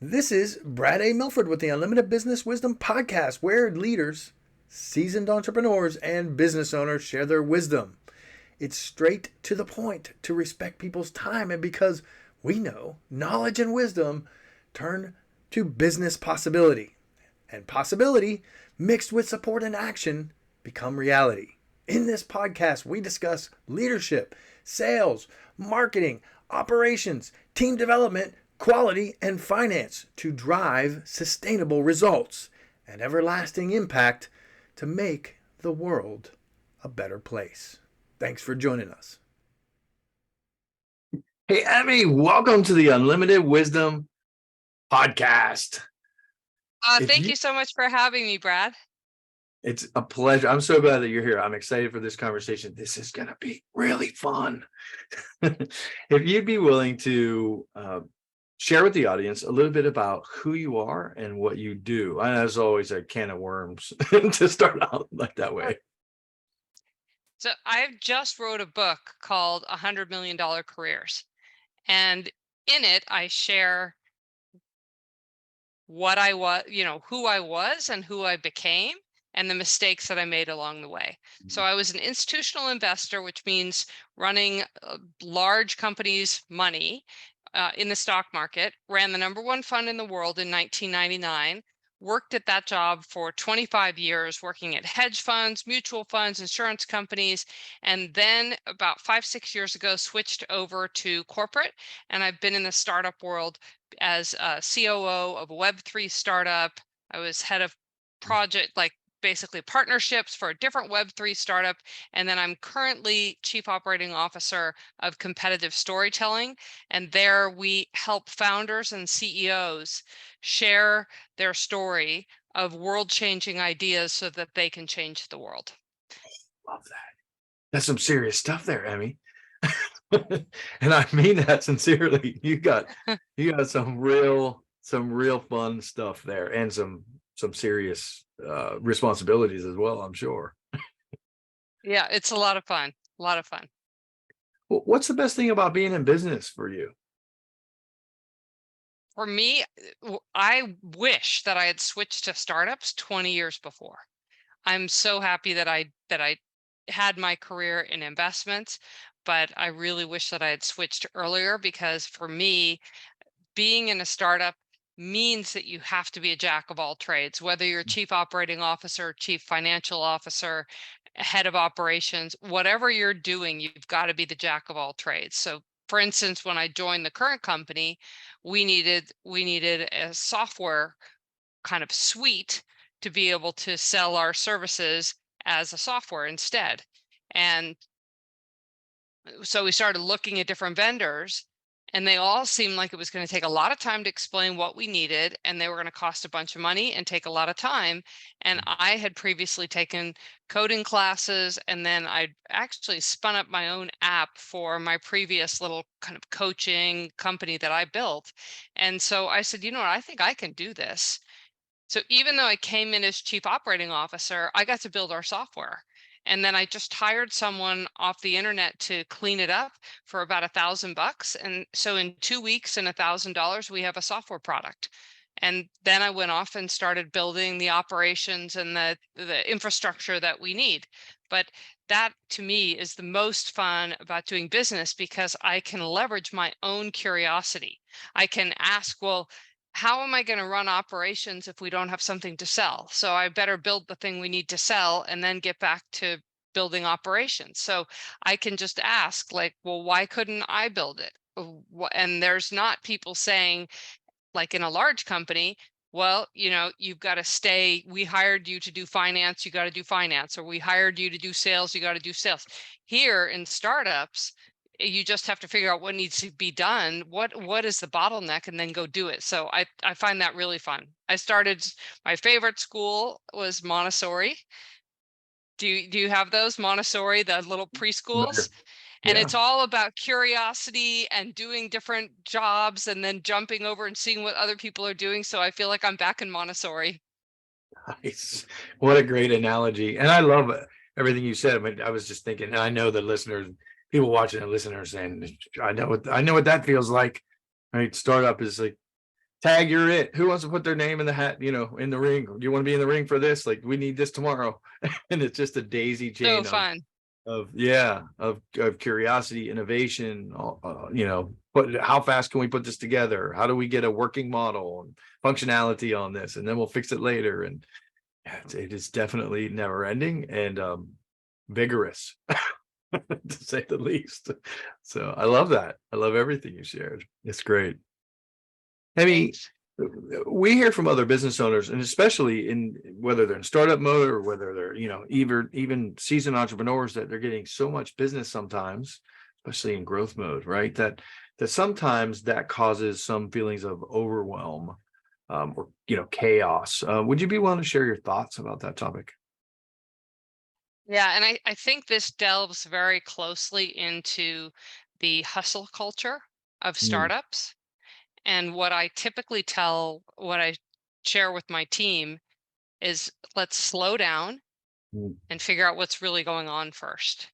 This is Brad A. Milford with the Unlimited Business Wisdom Podcast, where leaders, seasoned entrepreneurs, and business owners share their wisdom. It's straight to the point to respect people's time, and because we know knowledge and wisdom turn to business possibility, and possibility mixed with support and action become reality. In this podcast, we discuss leadership, sales, marketing, operations, team development, quality, and finance to drive sustainable results and everlasting impact to make the world a better place. Thanks for joining us. Hey, Emmy, welcome to the Unlimited Wisdom Podcast. Thank you so much for having me, Brad. It's a pleasure. I'm so glad that you're here. I'm excited for this conversation. This is going to be really fun. If you'd be willing to share with the audience a little bit about who you are and what you do. And as always, a can of worms to start out like that way. So I've just wrote a book called $100 Million Careers. And in it, I share what I was, who I was and who I became and the mistakes that I made along the way. So I was an institutional investor, which means running large companies' money in the stock market, ran the #1 fund in the world in 1999, worked at that job for 25 years, working at hedge funds, mutual funds, insurance companies, and then about 5-6 years ago, switched over to corporate. And I've been in the startup world as a COO of a Web3 startup. I was head of project, basically partnerships for a different Web3 startup. And then I'm currently Chief Operating Officer of Competitive Storytelling. And there we help founders and CEOs share their story of world-changing ideas so that they can change the world. Love that. That's some serious stuff there, Emmy. And I mean that sincerely. You got some real fun stuff there, and some serious responsibilities as well, I'm sure. Yeah, it's a lot of fun. Well, what's the best thing about being in business for you? For me, I wish that I had switched to startups 20 years before. I'm so happy that I had my career in investments, but I really wish that I had switched earlier, because for me, being in a startup means that you have to be a jack of all trades, whether you're chief operating officer, chief financial officer, head of operations, whatever you're doing, you've got to be the jack of all trades. So for instance, when I joined the current company, we needed a software kind of suite to be able to sell our services as a software instead. And so we started looking at different vendors, and they all seemed like it was going to take a lot of time to explain what we needed, and they were going to cost a bunch of money and take a lot of time. And I had previously taken coding classes, and then I actually spun up my own app for my previous little kind of coaching company that I built. And so I said, you know what, I think I can do this. So even though I came in as chief operating officer, I got to build our software. And then I just hired someone off the internet to clean it up for about $1,000. And so in 2 weeks and $1,000, we have a software product. And then I went off and started building the operations and the infrastructure that we need. But that to me is the most fun about doing business, because I can leverage my own curiosity. I can ask, well, how am I going to run operations if we don't have something to sell? So I better build the thing we need to sell and then get back to building operations. So I can just ask, well, why couldn't I build it? And there's not people saying, like in a large company, well, you've got to stay. We hired you to do finance, you got to do finance, or we hired you to do sales, you got to do sales. Here in startups, you just have to figure out what needs to be done, what is the bottleneck, and then go do it. So I find that really fun. My favorite school was Montessori. Do you have those Montessori, the little preschools? And it's all about curiosity and doing different jobs and then jumping over and seeing what other people are doing. So I feel like I'm back in Montessori. Nice. What a great analogy. And I love everything you said. I mean, I was just thinking, and I know the listeners, people watching and listeners saying, I know what that feels like. Right. Startup is like Tag, you're it. Who wants to put their name in the hat, in the ring? Do you want to be in the ring for this? Like, we need this tomorrow. And it's just a daisy So chain fun. of curiosity, innovation, but how fast can we put this together? How do we get a working model and functionality on this? And then we'll fix it later. And it is definitely never ending and vigorous, to say the least. So I love that. I love everything you shared. It's great. I mean, Thanks. we hear from other business owners, and especially in whether they're in startup mode or whether they're, even seasoned entrepreneurs, that they're getting so much business sometimes, especially in growth mode, right? That sometimes that causes some feelings of overwhelm, or chaos. Would you be willing to share your thoughts about that topic? Yeah, and I think this delves very closely into the hustle culture of Mm, startups. And what I share with my team is, let's slow down mm, and figure out what's really going on first.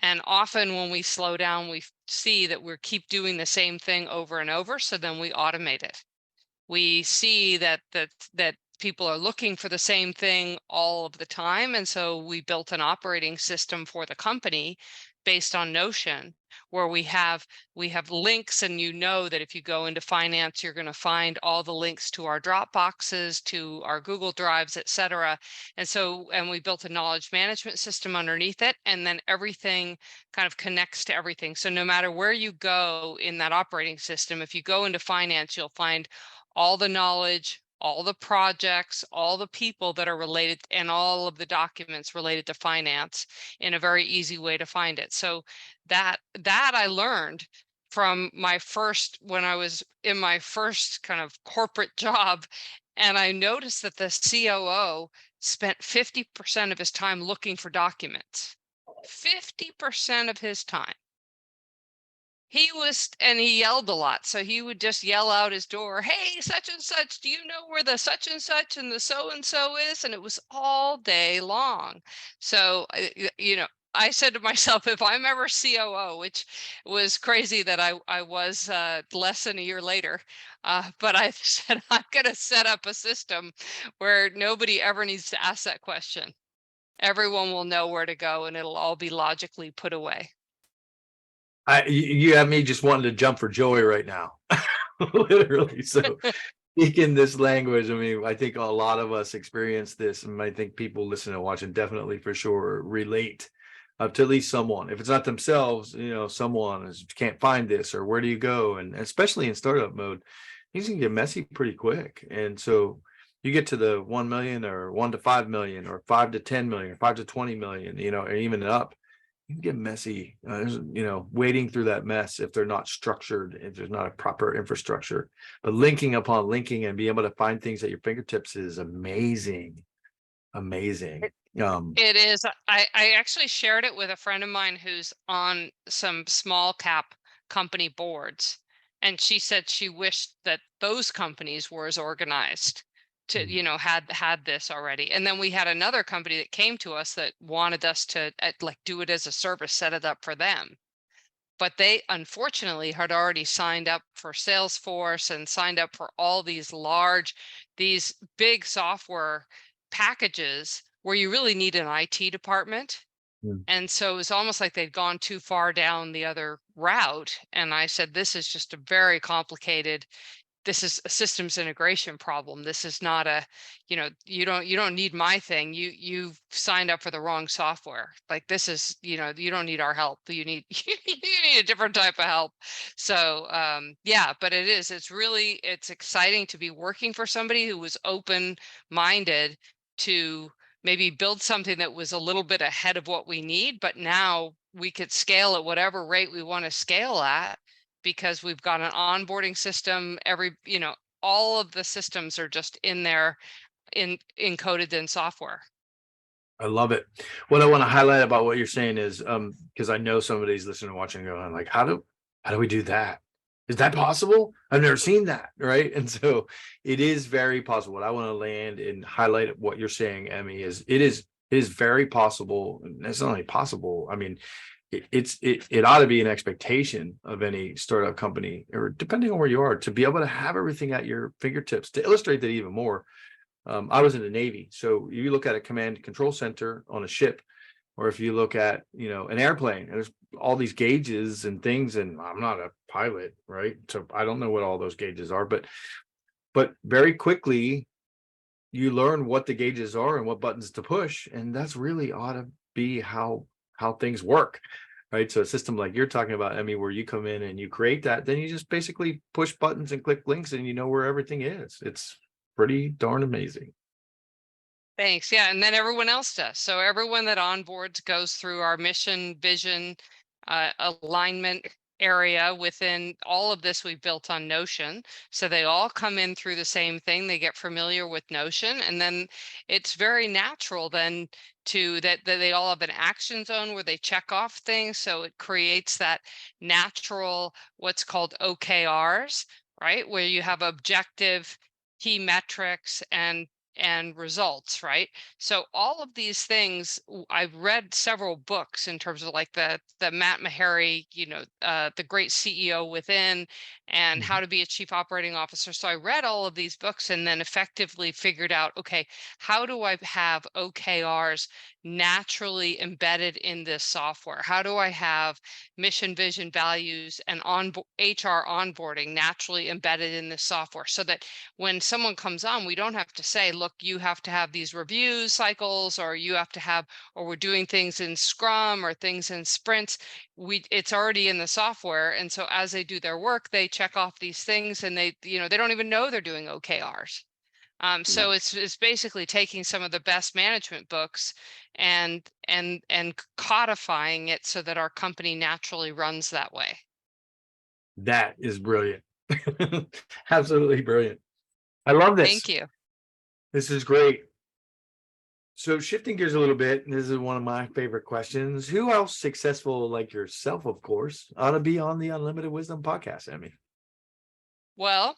And often when we slow down, we see that we keep doing the same thing over and over. So then we automate it. We see that people are looking for the same thing all of the time, and so we built an operating system for the company based on Notion, where we have links, and that if you go into finance, you're going to find all the links to our Dropboxes, to our Google Drives, etc. And we built a knowledge management system underneath it, and then everything kind of connects to everything. So no matter where you go in that operating system, if you go into finance, you'll find all the knowledge, all the projects, all the people that are related, and all of the documents related to finance in a very easy way to find it. So that I learned from when I was in my first kind of corporate job. And I noticed that the COO spent 50% of his time looking for documents. 50% of his time. And he yelled a lot. So he would just yell out his door, "Hey, such and such, do you know where the such and such and the so and so is?" And it was all day long. So, I said to myself, if I'm ever COO, which was crazy that I was less than a year later, but I said, I'm going to set up a system where nobody ever needs to ask that question. Everyone will know where to go, and it'll all be logically put away. you have me just wanting to jump for joy right now, literally. So speaking this language, I mean, I think a lot of us experience this, and I think people listening and watching definitely for sure relate, to at least someone. If it's not themselves, someone can't find this, or where do you go? And especially in startup mode, things can get messy pretty quick. And so you get to the 1 million or 1 to 5 million or 5 to 10 million or 5 to 20 million, or even up. You can get messy, wading through that mess if they're not structured, if there's not a proper infrastructure. But linking upon linking and being able to find things at your fingertips is amazing. Amazing. It is. I actually shared it with a friend of mine who's on some small cap company boards. And she said she wished that those companies were as organized to, had this already. And then we had another company that came to us that wanted us to like do it as a service, set it up for them. But they unfortunately had already signed up for Salesforce and signed up for all these big software packages where you really need an IT department. Mm. And so it was almost like they'd gone too far down the other route. And I said, this is just a very complicated, this is a systems integration problem. This is not you don't need my thing. You've signed up for the wrong software. Like, this is, you don't need our help. You need you need a different type of help. So yeah, but it's exciting to be working for somebody who was open minded to maybe build something that was a little bit ahead of what we need, but now we could scale at whatever rate we want to scale at, because we've got an onboarding system. All of the systems are just in there, encoded in software. I love it. What I want to highlight about what you're saying is, because I know somebody's listening and watching going like, how do we do that? Is that possible? I've never seen that, right? And so it is very possible. What I want to land and highlight what you're saying, Emmy, is it is very possible. And it's not only possible. I mean, it ought to be an expectation of any startup company, or depending on where you are, to be able to have everything at your fingertips. To illustrate that even more, I was in the Navy, so you look at a command and control center on a ship, or if you look at, an airplane, there's all these gauges and things, and I'm not a pilot, right? So I don't know what all those gauges are, but very quickly you learn what the gauges are and what buttons to push, and that's really ought to be how things work, right? So a system like you're talking about, Emmy, where you come in and you create that, then you just basically push buttons and click links, and you know where everything is. It's pretty darn amazing. Thanks. Yeah. And then everyone else does. So everyone that onboards goes through our mission, vision, alignment area. Within all of this, we've built on Notion. So they all come in through the same thing. They get familiar with Notion. And then it's very natural then that they all have an action zone where they check off things. So it creates that natural, what's called OKRs, right? Where you have objective key metrics and results, right? So all of these things, I've read several books in terms of like the Matt Meharry, the great CEO Within, and How to Be a Chief Operating Officer. So I read all of these books and then effectively figured out, okay, how do I have OKRs naturally embedded in this software? How do I have mission, vision, values, and HR onboarding naturally embedded in this software, so that when someone comes on, we don't have to say, look, you have to have these review cycles, or or we're doing things in Scrum or things in sprints. It's already in the software. And so as they do their work, they check off these things, and they don't even know they're doing OKRs. So it's basically taking some of the best management books and codifying it so that our company naturally runs that way. That is brilliant. Absolutely brilliant. I love this. Thank you. This is great. So shifting gears a little bit, and this is one of my favorite questions. Who else successful like yourself, of course, ought to be on the Unlimited Wisdom podcast, Emmy? Well,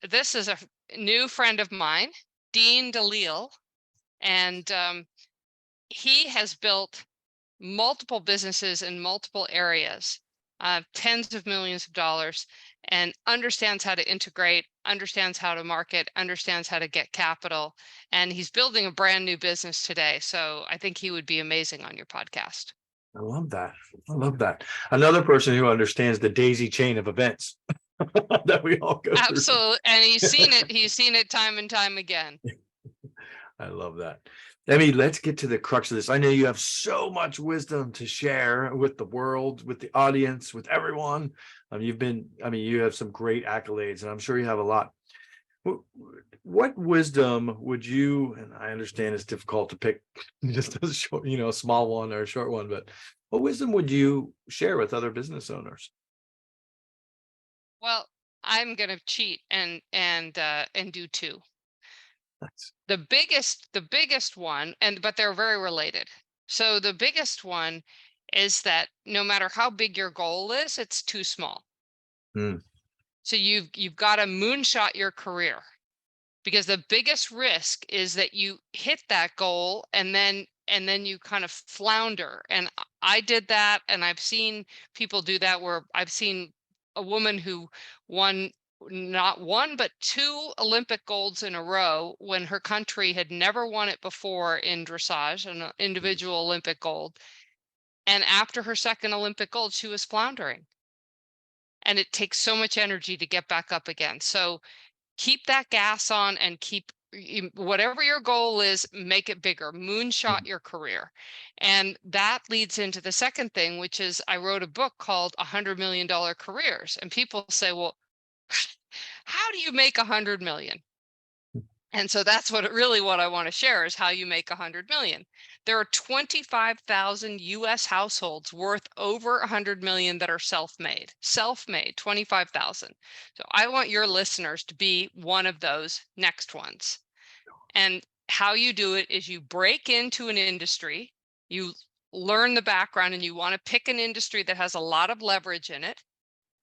this is a new friend of mine, Dean DeLille, and he has built multiple businesses in multiple areas, tens of millions of dollars, and understands how to integrate, understands how to market, understands how to get capital. And he's building a brand new business today. So I think he would be amazing on your podcast. I love that. I love that. Another person who understands the daisy chain of events that we all go through. Absolutely. And he's seen it. He's seen it time and time again. I love that. Emmy, let's get to the crux of this. I know you have so much wisdom to share with the world, with the audience, with everyone. You have some great accolades, and I'm sure you have a lot. What wisdom would you, and I understand it's difficult to pick just a short, a small one or a short one, but what wisdom would you share with other business owners? Well, I'm going to cheat and do two. Nice. The biggest one, but they're very related. So the biggest one is that no matter how big your goal is, it's too small. So you've got to moonshot your career, because the biggest risk is that you hit that goal and then you kind of flounder. And I did that, and I've seen people do that, where I've seen a woman who won not one but two Olympic golds in a row when her country had never won it before in dressage, an individual Olympic gold. And after her second Olympic gold, she was floundering. And it takes so much energy to get back up again. So keep that gas on and keep whatever your goal is, make it bigger, moonshot your career. And that leads into the second thing, which is I wrote a book called $100 Million Careers. And people say, well, how do you make 100 million? And so that's what I want to share is how you make 100 million. There are 25,000 US households worth over 100 million that are self-made, 25,000. So I want your listeners to be one of those next ones. And how you do it is you break into an industry, you learn the background, and you want to pick an industry that has a lot of leverage in it.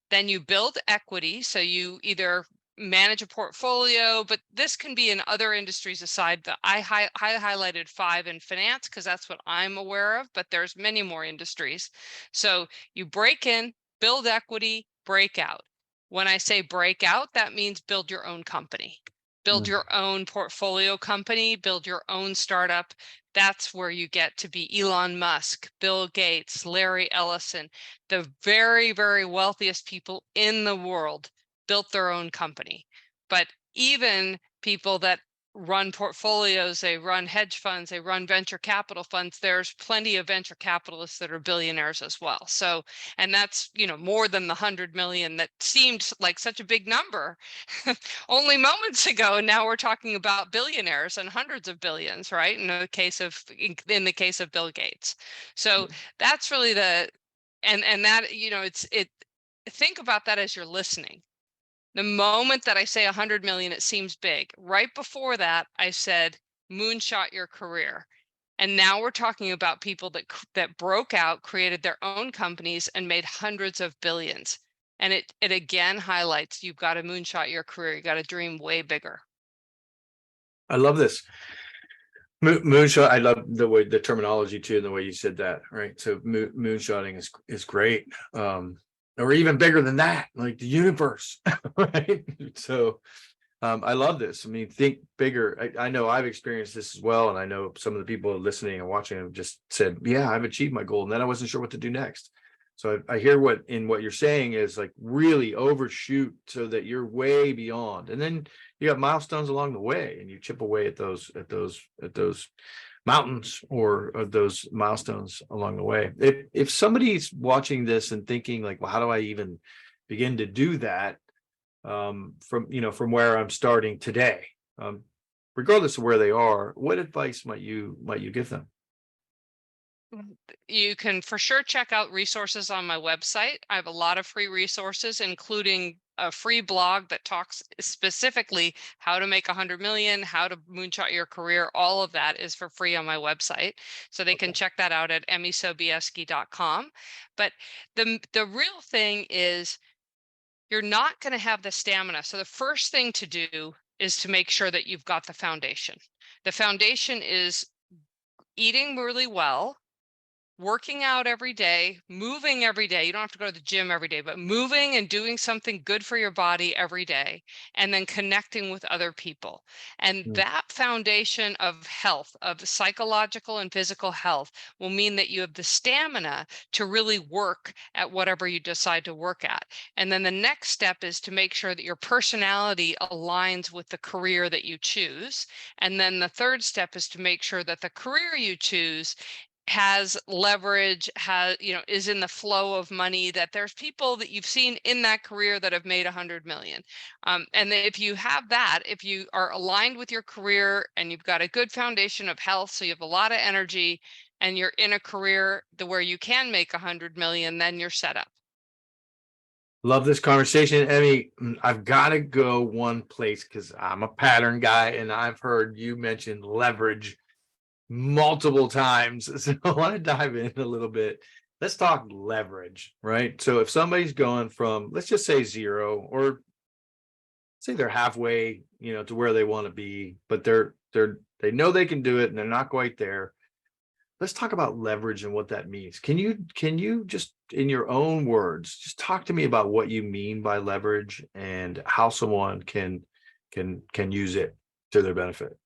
Then you build equity. So you either manage a portfolio, but this can be in other industries aside. That I highlighted 5 in finance because that's what I'm aware of, but there's many more industries. So you break in, build equity, break out. When I say break out, that means build your own company, build your own portfolio company, build your own startup. That's where you get to be Elon Musk, Bill Gates, Larry Ellison, the very, very wealthiest people in the world built their own company. But even people that run portfolios, they run hedge funds, they run venture capital funds, there's plenty of venture capitalists that are billionaires as well. So, and that's, more than the 100 million that seemed like such a big number only moments ago. And now we're talking about billionaires and hundreds of billions, right? In the case of Bill Gates. So that's really and that, think about that as you're listening. The moment that I say 100 million, it seems big. Right before that, I said, moonshot your career. And now we're talking about people that broke out, created their own companies, and made hundreds of billions. And it again highlights you've got to moonshot your career. You got to dream way bigger. I love this. Moonshot. I love the terminology too, and the way you said that. Right. So moonshotting is great. Or even bigger than that, like the universe. Right. So I love this. I mean, think bigger. I know I've experienced this as well. And I know some of the people listening and watching have just said, yeah, I've achieved my goal. And then I wasn't sure what to do next. So I hear what you're saying is like really overshoot so that you're way beyond. And then you have milestones along the way and you chip away at those mountains or those milestones along the way. If somebody's watching this and thinking like, well, how do I even begin to do that? From where I'm starting today, regardless of where they are, what advice might you give them? You can for sure check out resources on my website. I have a lot of free resources, including a free blog that talks specifically how to make 100 million, how to moonshot your career. All of that is for free on my website. So they can check that out at emmysobieski.com. But the real thing is you're not going to have the stamina. So the first thing to do is to make sure that you've got the foundation. The foundation is eating really well, working out every day, moving every day. You don't have to go to the gym every day, but moving and doing something good for your body every day, and then connecting with other people. And that foundation of health, of psychological and physical health, will mean that you have the stamina to really work at whatever you decide to work at. And then the next step is to make sure that your personality aligns with the career that you choose. And then the third step is to make sure that the career you choose has leverage, is in the flow of money, that there's people that you've seen in that career that have made 100 million. And then if you have that, if you are aligned with your career and you've got a good foundation of health, so you have a lot of energy and you're in a career where you can make 100 million, then you're set up. Love this conversation, Emmy. I've got to go one place because I'm a pattern guy and I've heard you mention leverage multiple times. So I want to dive in a little bit. Let's talk leverage, right? So if somebody's going from, let's just say 0, or say they're halfway, to where they want to be, but they know they can do it and they're not quite there. Let's talk about leverage and what that means. Can you just, in your own words, just talk to me about what you mean by leverage and how someone can use it to their benefit?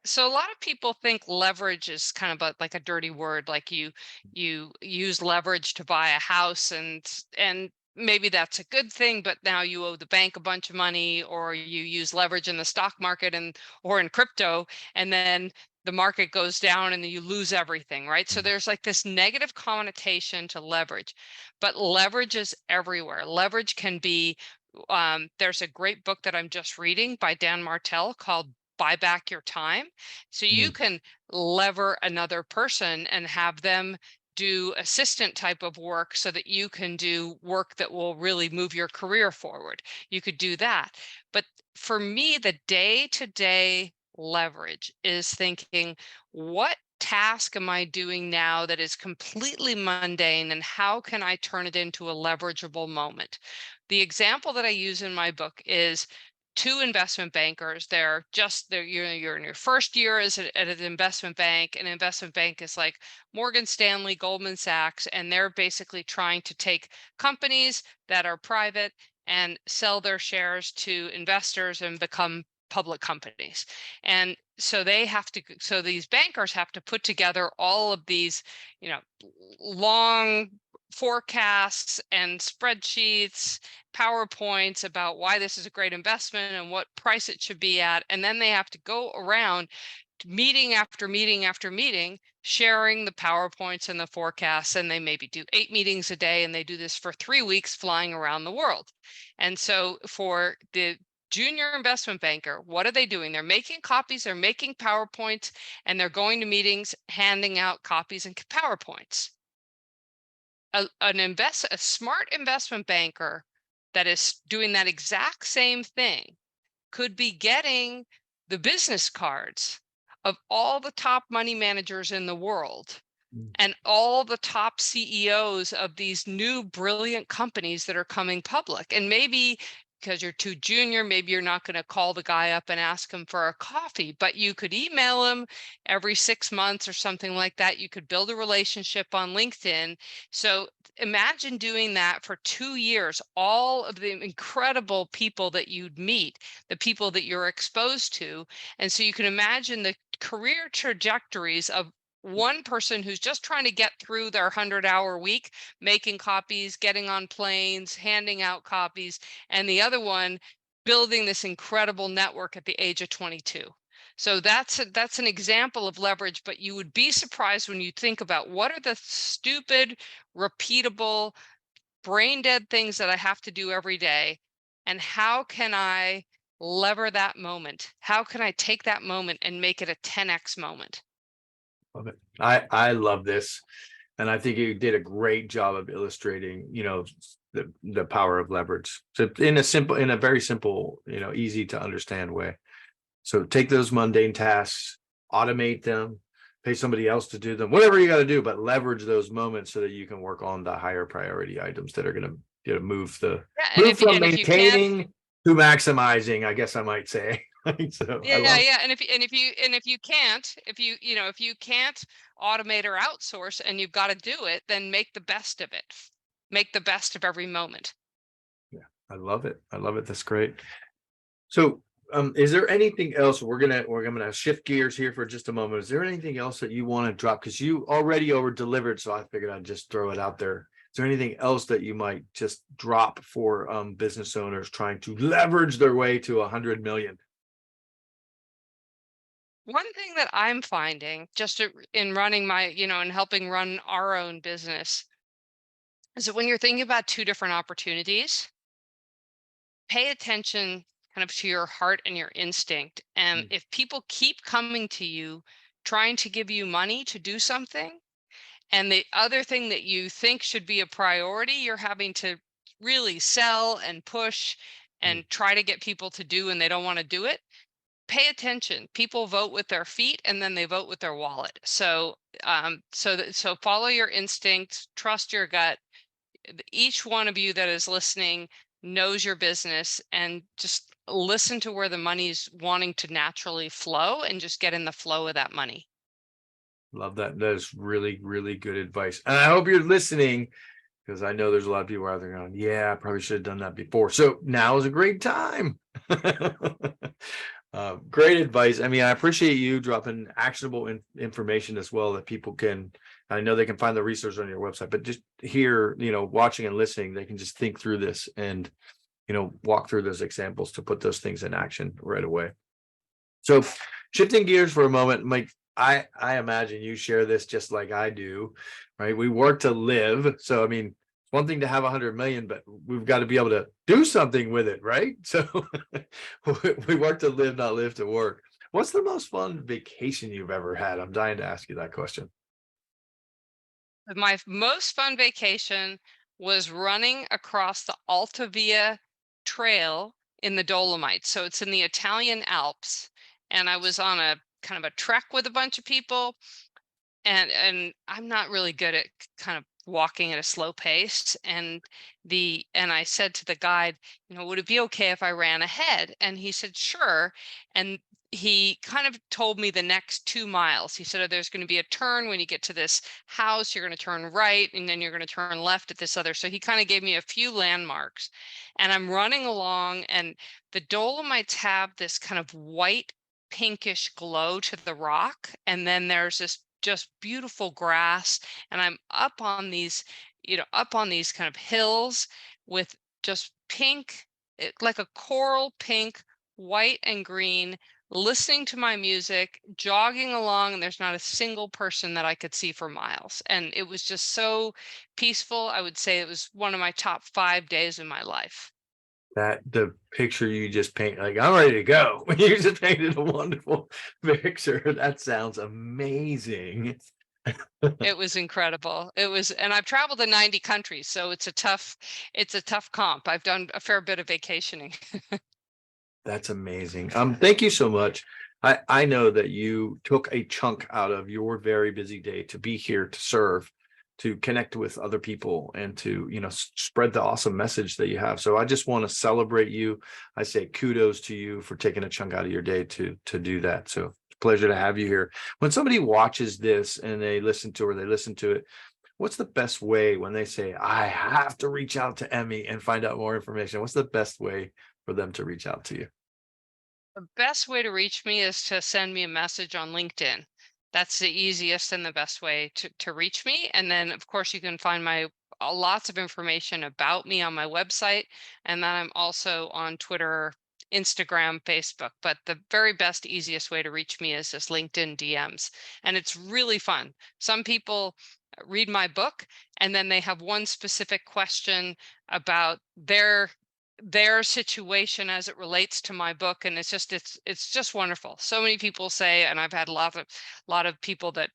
So a lot of people think leverage is kind of like a dirty word, like you use leverage to buy a house, and maybe that's a good thing, but now you owe the bank a bunch of money, or you use leverage in the stock market or in crypto, and then the market goes down and then you lose everything, right? So there's like this negative connotation to leverage, but leverage is everywhere. Leverage can be, there's a great book that I'm just reading by Dan Martell called Buy Back Your Time. So you can lever another person and have them do assistant type of work so that you can do work that will really move your career forward. You could do that. But for me, the day-to-day leverage is thinking, what task am I doing now that is completely mundane, and how can I turn it into a leverageable moment? The example that I use in my book is two investment bankers. You're in your first year at an investment bank. An investment bank is like Morgan Stanley, Goldman Sachs, and they're basically trying to take companies that are private and sell their shares to investors and become public companies. And so these bankers have to put together all of these, long forecasts and spreadsheets, PowerPoints about why this is a great investment and what price it should be at. And then they have to go around meeting after meeting after meeting, sharing the PowerPoints and the forecasts. And they maybe do 8 meetings a day, and they do this for 3 weeks flying around the world. And so for the junior investment banker, what are they doing? They're making copies, they're making PowerPoints, and they're going to meetings, handing out copies and PowerPoints. A smart investment banker that is doing that exact same thing could be getting the business cards of all the top money managers in the world and all the top CEOs of these new brilliant companies that are coming public. And maybe because you're too junior, maybe you're not going to call the guy up and ask him for a coffee, but you could email him every 6 months or something like that. You could build a relationship on LinkedIn. So imagine doing that for 2 years, all of the incredible people that you'd meet, the people that you're exposed to. And so you can imagine the career trajectories of one person who's just trying to get through their 100-hour week, making copies, getting on planes, handing out copies, and the other one building this incredible network at the age of 22. So that's an example of leverage, but you would be surprised when you think about what are the stupid, repeatable, brain dead things that I have to do every day, and how can I lever that moment? How can I take that moment and make it a 10x moment? Love it. I love this. And I think you did a great job of illustrating, the power of leverage. So in a very simple, easy to understand way. So take those mundane tasks, automate them, pay somebody else to do them, whatever you got to do, but leverage those moments so that you can work on the higher priority items that are going to move from And if you can't, maintaining to maximizing, I guess I might say. So I love. yeah, and if you can't, if you can't automate or outsource and you've got to do it, then make the best of it. Make the best of every moment. Yeah, I love it. I love it. That's great. So, is there anything else we're gonna shift gears here for just a moment? Is there anything else that you want to drop? Because you already over delivered, so I figured I'd just throw it out there. Is there anything else that you might just drop for business owners trying to leverage their way to 100 million? One thing that I'm finding in running and helping run our own business is that when you're thinking about two different opportunities, pay attention kind of to your heart and your instinct. And if people keep coming to you trying to give you money to do something, and the other thing that you think should be a priority, you're having to really sell and push and try to get people to do, and they don't want to do it. Pay attention. People vote with their feet, and then they vote with their wallet. So, so follow your instincts, trust your gut. Each one of you that is listening knows your business, and just listen to where the money's wanting to naturally flow, and just get in the flow of that money. Love that. That is really, really good advice. And I hope you're listening, because I know there's a lot of people out there going, yeah, I probably should have done that before. So now is a great time. Great advice. I mean, I appreciate you dropping actionable information as well that people can. I know they can find the resource on your website, but just here, watching and listening, they can just think through this and, walk through those examples to put those things in action right away. So shifting gears for a moment, Mike, I imagine you share this just like I do, right? We work to live. So, I mean, it's one thing to have 100 million, but we've got to be able to do something with it, right? So we work to live, not live to work. What's the most fun vacation you've ever had? I'm dying to ask you that question. My most fun vacation was running across the Alta Via Trail in the Dolomites. So it's in the Italian Alps. And I was on a kind of a trek with a bunch of people. and I'm not really good at kind of walking at a slow pace. And I said to the guide, would it be okay if I ran ahead? And he said, sure. And he kind of told me the next 2 miles. He said, oh, there's going to be a turn when you get to this house, you're going to turn right, and then you're going to turn left at this other. So he kind of gave me a few landmarks, and I'm running along, and the Dolomites have this kind of white pinkish glow to the rock, and then there's this just beautiful grass, and I'm up on these kind of hills with just pink, like a coral pink, white and green, listening to my music, jogging along, and there's not a single person that I could see for miles. And it was just so peaceful. I would say it was one of my top 5 days in my life. That the picture you just paint, like, I'm ready to go. You just painted a wonderful picture. That sounds amazing. It was incredible. And I've traveled to 90 countries, so it's a tough comp. I've done a fair bit of vacationing. That's amazing. Thank you so much. I know that you took a chunk out of your very busy day to be here to serve, to connect with other people, and to, spread the awesome message that you have. So I just want to celebrate you. I say kudos to you for taking a chunk out of your day to do that. So it's a pleasure to have you here. When somebody watches this and they listen to it, what's the best way when they say, I have to reach out to Emmy and find out more information? What's the best way for them to reach out to you? The best way to reach me is to send me a message on LinkedIn. That's the easiest and the best way to reach me. And then, of course, you can find my lots of information about me on my website. And then I'm also on Twitter, Instagram, Facebook. But the very best, easiest way to reach me is just LinkedIn DMs. And it's really fun. Some people read my book, and then they have one specific question about their situation as it relates to my book, and it's just wonderful. So many people say, and I've had lot of people that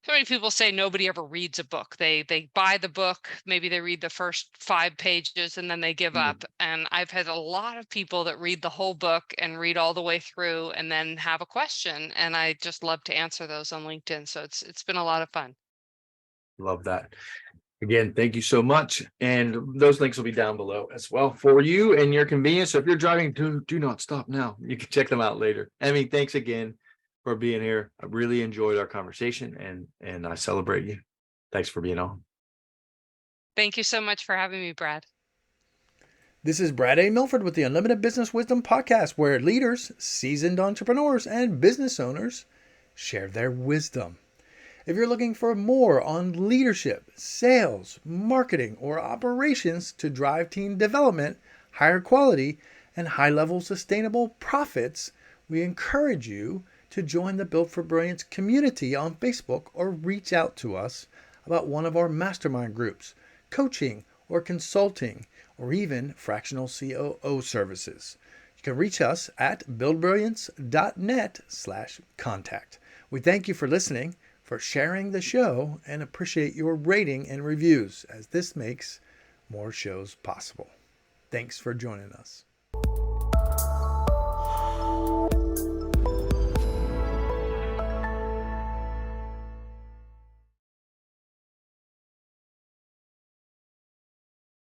so many people say nobody ever reads a book. They buy the book, maybe they read the first 5 pages, and then they give Mm. up. And I've had a lot of people that read the whole book and read all the way through and then have a question, and I just love to answer those on LinkedIn. So it's been a lot of fun. Love that. Again, thank you so much. And those links will be down below as well for you and your convenience. So if you're driving, do not stop now. You can check them out later. Emmy, thanks again for being here. I really enjoyed our conversation, and I celebrate you. Thanks for being on. Thank you so much for having me, Brad. This is Brad A. Milford with the Unlimited Business Wisdom Podcast, where leaders, seasoned entrepreneurs, and business owners share their wisdom. If you're looking for more on leadership, sales, marketing, or operations to drive team development, higher quality, and high-level sustainable profits, we encourage you to join the Built for Brilliance community on Facebook, or reach out to us about one of our mastermind groups, coaching or consulting, or even fractional COO services. You can reach us at buildbrilliance.net/contact. We thank you for listening, for sharing the show, and appreciate your rating and reviews, as this makes more shows possible. Thanks for joining us.